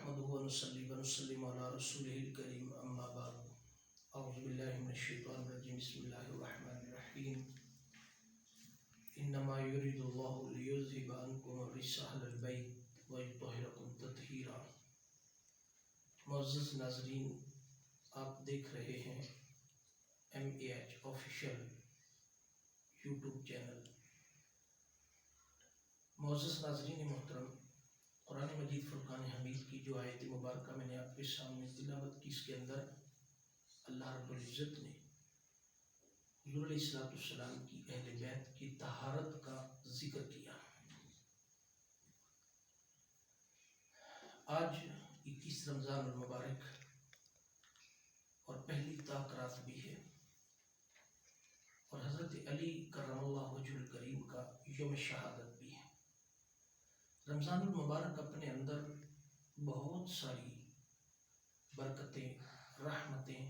نحمده ونصلي ونسلم على رسوله الكريم اما بعد اعوذ بالله من الشيطان الرجيم بسم الله الرحمن الرحيم انما يريد الله ليذهب عنكم الرجس اهل البيت ويطهركم تطهيرا۔ معزز ناظرین، آپ دیکھ رہے ہیں MAH آفیشیل یوٹیوب چینل۔ معزز ناظرین محترم، قرآن مجید فرقان حمید کی جو آیت مبارکہ میں نے آپ کے سامنے تلاوت کی، اس کے اندر اللہ رب العزت نے حضور علیہ السلام کی اہل بیت کی طہارت کا ذکر کیا۔ آج 21 رمضان المبارک اور پہلی تاکرات بھی ہے، اور حضرت علی کرم اللہ وجہ الکریم کا یوم شہادت بھی ہے۔ رمضان المبارک اپنے اندر بہت ساری برکتیں، رحمتیں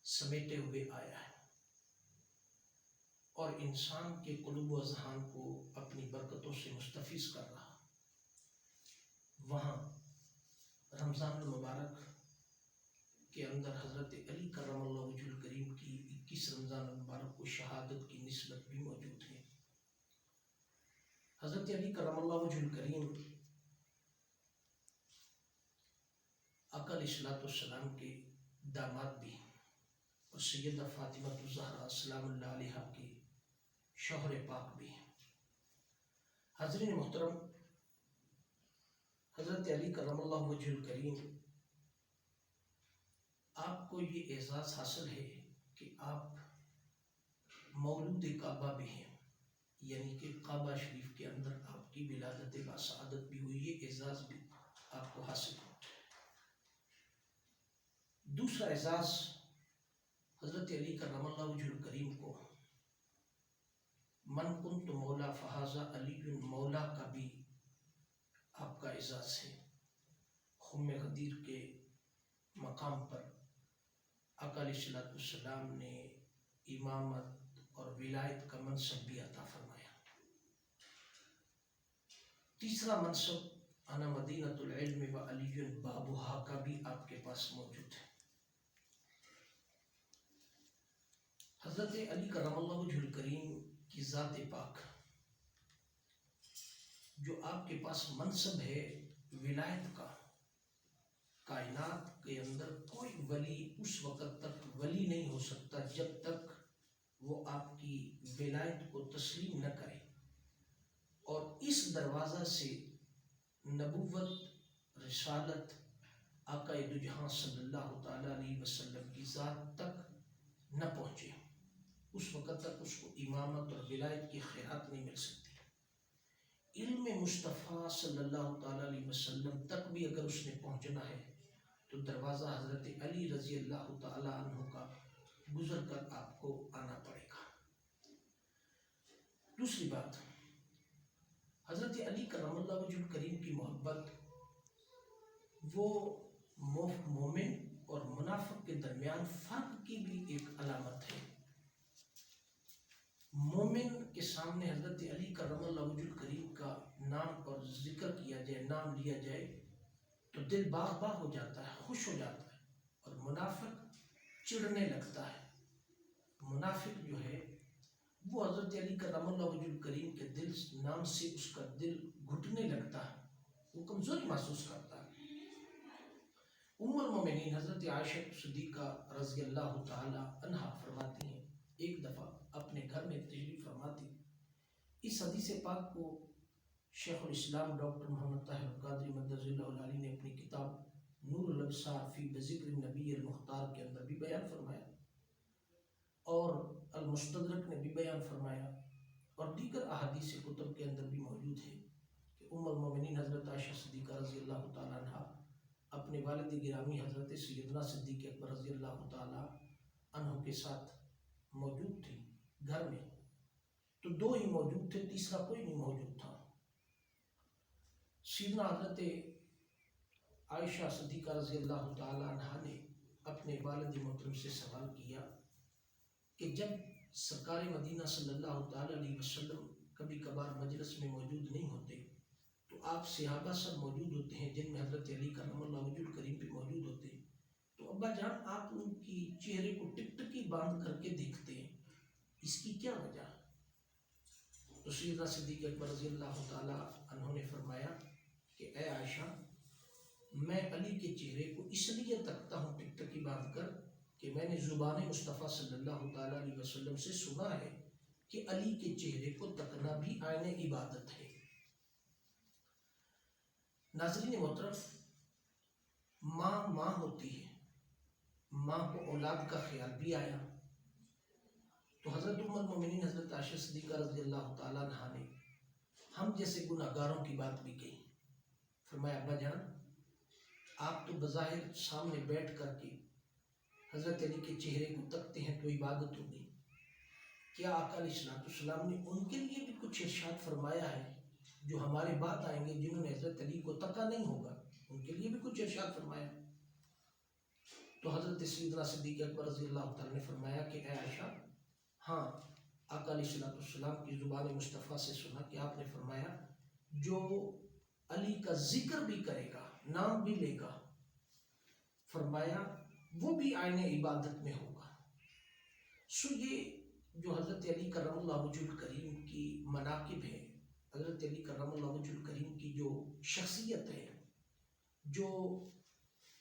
سمیٹے ہوئے آیا ہے، اور انسان کے قلوب و اذہان کو اپنی برکتوں سے مستفیض کر رہا۔ وہاں رمضان المبارک کے اندر حضرت علی کرم اللہ وجہ الکریم کی 21 رمضان المبارک کو شہادت کی نسبت بھی موجود ہے۔ حضرت علی کرم اللہ وجہ الکریم آقا علیہ السلام کے داماد بھی ہیں، اور سیدہ فاطمہ الزہرا سلام اللہ علیہا کے شوہر پاک بھی ہیں۔ حاضرین محترم، حضرت علی کرم اللہ وجہ الکریم، آپ کو یہ اعزاز حاصل ہے کہ آپ مولود کعبہ بھی ہیں، یعنی کہ کعبہ شریف کے اندر آپ کی ولادت باسعادت بھی ہوئی، یہ اعزاز بھی آپ کو حاصل ہے۔ دوسرا اعزاز حضرت علی کرم اللہ وجہ الکریم کو من کنت مولا فہذا علی مولا کا بھی آپ کا اعزاز ہے۔ خم غدیر کے مقام پر آقا علیہ السلام نے امامت اور ولایت کا منصب بھی عطا فرمایا۔ تیسرا منصب انا مدینۃ العلم و علی بابھا کا بھی آپ کے پاس موجود ہے۔ حضرت علی کرم اللہ وجہ الکریم کی ذات پاک، جو آپ کے پاس منصب ہے ولایت کا، کائنات کے اندر کوئی ولی اس وقت تک ولی نہیں ہو سکتا جب تک وہ آپ کی ولایت کو تسلیم نہ کرے، اور اس دروازہ سے نبوت، رسالت، آقا دو جہاں صلی اللہ تعالیٰ علیہ وسلم کی ذات تک نہ پہنچے، اس وقت تک اس کو امامت اور ولایت کی خیرات نہیں مل سکتی۔ علم مصطفیٰ صلی اللہ تعالیٰ علیہ وسلم تک بھی اگر اس نے پہنچنا ہے تو دروازہ حضرت علی رضی اللہ تعالیٰ عنہ کا گزر کر آپ کو آنا پڑے گا۔ دوسری بات، حضرت علی کرم اللہ وجہ الکریم کی محبت وہ مومن اور منافق کے درمیان فرق کی بھی ایک علامت ہے۔ مومن کے سامنے حضرت علی کرم اللہ وجہ الکریم کا نام اور ذکر کیا جائے، نام لیا جائے تو دل باغ باغ ہو جاتا ہے، خوش ہو جاتا ہے، اور منافق چڑھنے لگتا ہے۔ منافق جو ہے وہ حضرت علی کرم اللہ وجہ الکریم کے دل نام سے اس کا دل گھٹنے لگتا ہے، وہ کمزوری محسوس کرتا ہے۔ ام المومنین حضرت عائشہ صدیقہ رضی اللہ تعالی عنہا فرماتی ہیں، ایک دفعہ اپنے گھر میں تشریف فرما تھی۔ اس حدیث پاک کو شیخ الاسلام ڈاکٹر محمد طاہر القادری مدظ اللہ العالی نے اپنی کتاب نور الابصار فی بذکر النبی المختار کے اندر بھی بیان فرمایا، اور المستدرک نے بھی بیان فرمایا، اور دیگر احادیث کتب کے اندر بھی موجود ہے کہ ام المومنین حضرت عائشہ صدیقہ رضی اللہ تعالیٰ عنہ اپنے والد گرامی حضرت سیدنا صدیق اکبر رضی اللہ تعالیٰ عنہ کے ساتھ موجود تھی گھر میں، تو دو ہی موجود تھے، تیسرا کوئی نہیں موجود تھا۔ سیدنا حضرت عائشہ صدیقہ رضی اللہ تعالیٰ عنہ نے اپنے والد محترم سے سوال کیا کہ جب سرکار مدینہ صلی اللہ تعالیٰ علیہ وسلم کبھی کبھار مجلس میں موجود نہیں ہوتے تو آپ صحابہ سب موجود ہوتے ہیں جن میں حضرت علی کرم اللہ وجہ الکریم بھی موجود ہوتے ہیں، تو ابا جان آپ ان کی چہرے کو ٹک ٹکی باندھ کر کے دیکھتے ہیں، اس کی کیا وجہ؟ تو سیدنا صدیق اکبر رضی اللہ تعالیٰ عنہ نے فرمایا کہ اے عائشہ، میں علی کے چہرے کو اس لیے تکتا ہوں ٹک ٹکی باندھ کر کہ میں نے زبان مصطفیٰ صلی اللہ تعالیٰ علیہ وسلم سے سنا ہے کہ علی کے چہرے کو تکنا بھی عین عبادت ہے۔ ناظرین محترم، ماں ہوتی ہے، ماں کو اولاد کا خیال بھی آیا، تو حضرت ام المومنین حضرت عائشہ صدیقہ رضی اللہ تعالیٰ عنہا نے ہم جیسے گناہ گاروں کی بات بھی کہی۔ فرمایا ابا جان، آپ تو بظاہر سامنے بیٹھ کر کے حضرت علی کے چہرے کو تکتے ہیں تو عبادت ہوگی، کیا آقا علیہ السلام نے ان کے لیے بھی کچھ ارشاد فرمایا ہے جو ہمارے بعد آئیں گے جنہوں نے حضرت علی کو تکا نہیں ہوگا، ان کے لیے بھی کچھ ارشاد فرمایا؟ تو حضرت سیدنا صدیق اکبر رضی اللہ تعالیٰ نے فرمایا کہ اے عائشہ، ہاں آقا علیہ السلام کی زبان مصطفیٰ سے سنا کہ آپ نے فرمایا جو علی کا ذکر بھی کرے گا، نام بھی لے گا، فرمایا وہ بھی عین عبادت میں ہوگا۔ سو یہ جو حضرت علی کرم اللہ وجہ الکریم کی مناقب ہے، حضرت علی کرم اللہ وجہ الکریم کی جو شخصیت ہے، جو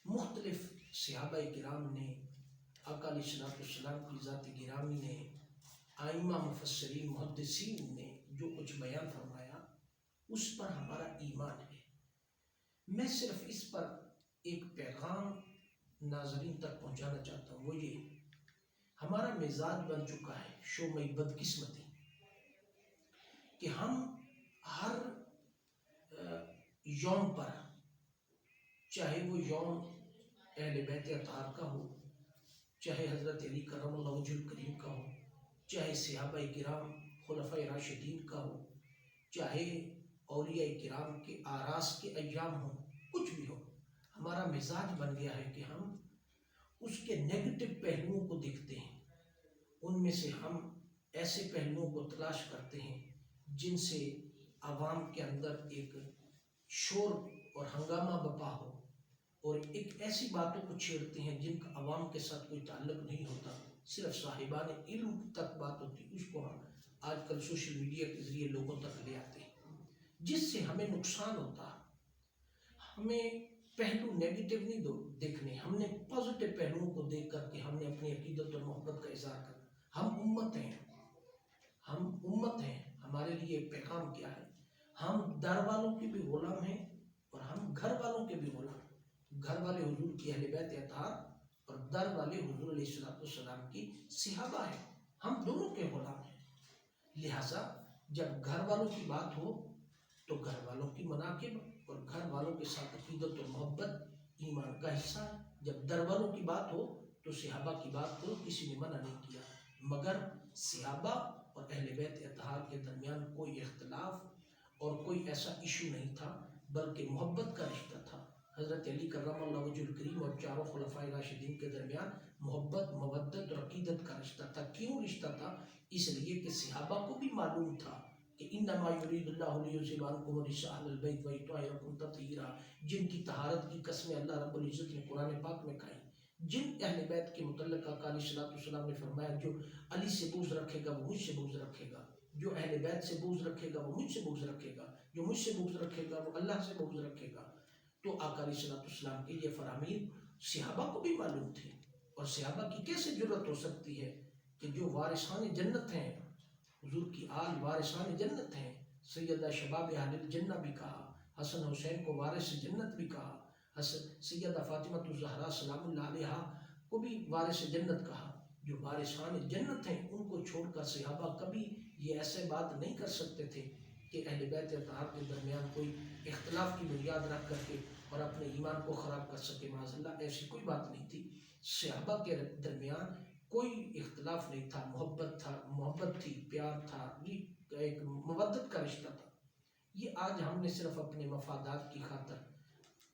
مختلف صحابہ کرام نے، آقا علیہ السلام کی ذات گرامی نے، ائمہ مفسرین محدثین نے جو کچھ بیان فرمایا، اس پر ہمارا ایمان ہے۔ میں صرف اس پر ایک پیغام ناظرین تک پہنچانا چاہتا ہوں، وہ یہ: ہمارا مزاج بن چکا ہے شومِ بدقسمتی کہ ہم ہر یوم پر، چاہے وہ یوم اہل بیت اطہار کا ہو، چاہے حضرت علی کرم اللہ وجہ الکریم کا ہو، چاہے صحابہ کرام خلفۂ راشدین کا ہو، چاہے اولیاء کرام کے آراس کے ایام ہوں، کچھ بھی ہو، ہمارا مزاج بن گیا ہے کہ ہم اس کے نیگیٹو پہلوؤں کو دیکھتے ہیں، ان میں سے ہم ایسے پہلوؤں کو تلاش کرتے ہیں جن سے عوام کے اندر ایک شور اور ہنگامہ بپا ہو، اور ایک ایسی باتوں کو چھیڑتے ہیں جن کا عوام کے ساتھ کوئی تعلق نہیں ہوتا، صرف صاحبان علم تک بات ہوتی، اس کو ہم آج کل سوشل میڈیا کے ذریعے لوگوں تک لے آتے ہیں، جس سے ہمیں نقصان ہوتا۔ ہمیں پہلو نیگیٹو نہیں دیکھنے، ہم نے پازیٹو پہلوؤں کو دیکھ کر کے ہم نے اپنی عقیدت اور محبت کا اظہار کرنا۔ ہم امت ہیں، ہمارے لیے پیغام کیا ہے؟ ہم در والوں کے بھی غلام ہیں اور ہم گھر والوں کے بھی غلام ہیں، گھر والے حضور کی اہل بیت اطہار اور در والے حضور علیہ السلام کی صحابہ ہیں، ہم دونوں کے غلام ہیں۔ لہٰذا جب گھر والوں کی بات ہو تو گھر والوں کی مناقب اور گھر والوں کے ساتھ عقیدت اور محبت ایمان کا حصہ ہے، جب در والوں کی بات ہو تو صحابہ کی بات کو کسی نے منع نہیں کیا، مگر صحابہ اور اہل بیت اطہار کے درمیان کوئی اختلاف اور کوئی ایسا ایشو نہیں تھا، بلکہ محبت کا رشتہ تھا۔ حضرت علی کرم اللہ وجہ الکریم اور چاروں خلفائے راشدین کے درمیان محبت، مودت اور عقیدت کا رشتہ تھا۔ کیوں رشتہ تھا؟ اس لیے کہ صحابہ کو بھی معلوم تھا کہ انما یرید اللہ لیذھب عنکم الرجس اہل البیت ویطہرکم تطہیرا، جن کی طہارت کی قسمیں اللہ رب العزت نے قرآن پاک میں کھائی، جن اہل بیت کے متعلق آقا علیہ السلام نے فرمایا جو علی سے بغض رکھے گا وہ مجھ سے بغض رکھے گا، جو اہل بیت سے بغض رکھے گا وہ مجھ سے بغض رکھے گا، جو مجھ سے بغض رکھے گا وہ اللہ سے بغض رکھے گا۔ تو آقا علیہ السلام کے یہ فرامین صحابہ کو بھی معلوم تھے، اور صحابہ کی کیسے جرت ہو سکتی ہے کہ جو وارثان جنت ہیں، حضور کی آل وارثان جنت ہیں، سیدہ شباب اہل الجنہ بھی کہا، حسن حسین کو وارث جنت بھی کہا، سیدہ فاطمہ الزہرا سلام اللہ علیہا کو بھی وارث جنت کہا۔ جو وارثان جنت ہیں ان کو چھوڑ کر صحابہ کبھی یہ ایسے بات نہیں کر سکتے تھے کہ اہل بیت اطہار کے درمیان کوئی اختلاف کی بنیاد رکھ کر کے اور اپنے ایمان کو خراب کر سکے، معاذ اللہ ایسی کوئی بات نہیں تھی۔ صحابہ کے درمیان کوئی اختلاف نہیں تھا، محبت تھی، پیار تھا، ایک مودت کا رشتہ تھا۔ یہ آج ہم نے صرف اپنے مفادات کی خاطر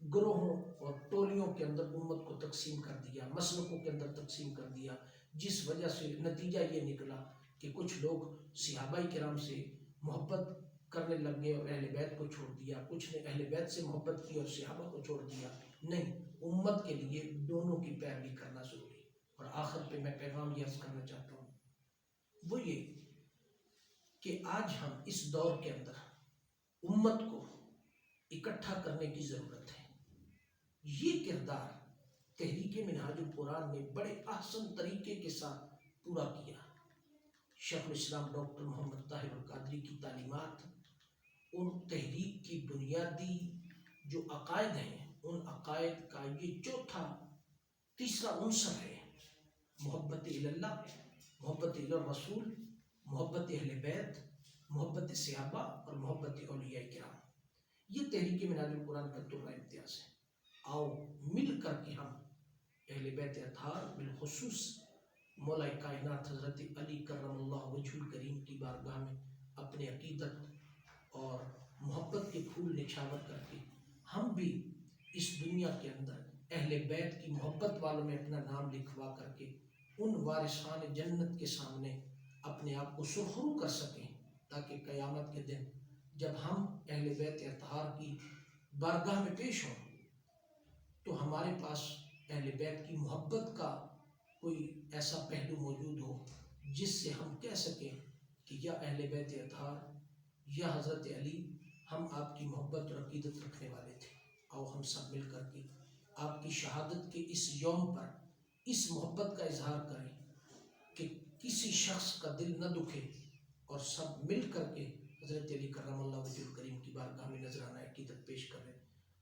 گروہوں اور ٹولیوں کے اندر امت کو تقسیم کر دیا، مسلکوں کے اندر تقسیم کر دیا، جس وجہ سے نتیجہ یہ نکلا کہ کچھ لوگ صحابہ کرام سے محبت کرنے لگ گئے اور اہل بیت کو چھوڑ دیا، کچھ نے اہل بیت سے محبت کی اور صحابہ کو چھوڑ دیا. نہیں، امت کے لیے دونوں کی پیروی کرنا ضروری. اور آخر پہ میں پیغام یہ عرض کرنا چاہتا ہوں، وہ یہ کہ آج ہم اس دور کے اندر امت کو اکٹھا کرنے کی ضرورت ہے. یہ کردار تحریک منہاج القرآن نے بڑے احسن طریقے کے ساتھ پورا کیا. شیخ الاسلام ڈاکٹر محمد طاہر القادری کی تعلیمات، ان تحریک کی بنیادی جو عقائد ہیں، ان عقائد کا یہ تیسرا عنصر ہے محبت اللہ، محبت الرسول، محبت اہل بیت، محبت صحابہ اور محبت اولیاء کرام. یہ تحریک منہاج القرآن کا درہ امتیاز ہے. آؤ مل کر کے ہم اہل بیت اطہار، بالخصوص مولا کائنات حضرت علی کرم اللہ وجہ الکریم کی بارگاہ میں اپنے عقیدت اور محبت کے پھول نچھاور کر کے ہم بھی اس دنیا کے اندر اہل بیت کی محبت والوں میں اپنا نام لکھوا کر کے ان وارثان جنت کے سامنے اپنے آپ کو سرخرو کر سکیں، تاکہ قیامت کے دن جب ہم اہل بیت اطہار کی بارگاہ میں پیش ہوں تو ہمارے پاس اہل بیت کی محبت کا کوئی ایسا پہلو موجود ہو جس سے ہم کہہ سکیں کہ یا اہل بیت اطہار یا حضرت علی، ہم آپ کی محبت اور عقیدت رکھنے والے تھے. آؤ ہم سب مل کر کے آپ کی شہادت کے اس یوم پر اس محبت کا اظہار کریں کہ کسی شخص کا دل نہ دکھے، اور سب مل کر کے حضرت علی کرم اللہ وجہ الکریم کی بارگاہ میں نذرانہ عقیدت پیش کریں.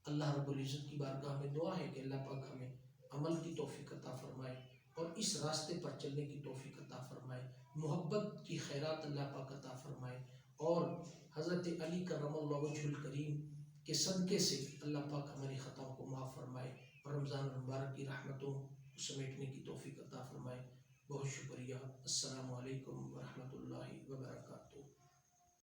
اللہ رب العزت کی بارگاہ میں دعا ہے کہ اللہ پاک ہمیں عمل کی توفیق عطا فرمائے اور اس راستے پر چلنے کی توفیق عطا فرمائے، محبت کی خیرات اللہ پاک عطا فرمائے، اور حضرت علی کرم اللہ وجہ الکریم کے صدقے سے اللہ پاک ہماری خطاؤں کو معاف فرمائے اور رمضان المبارک کی رحمتوں کو سمیٹنے کی توفیق عطا فرمائے. بہت شکریہ. السلام علیکم ورحمۃ اللہ وبرکاتہ.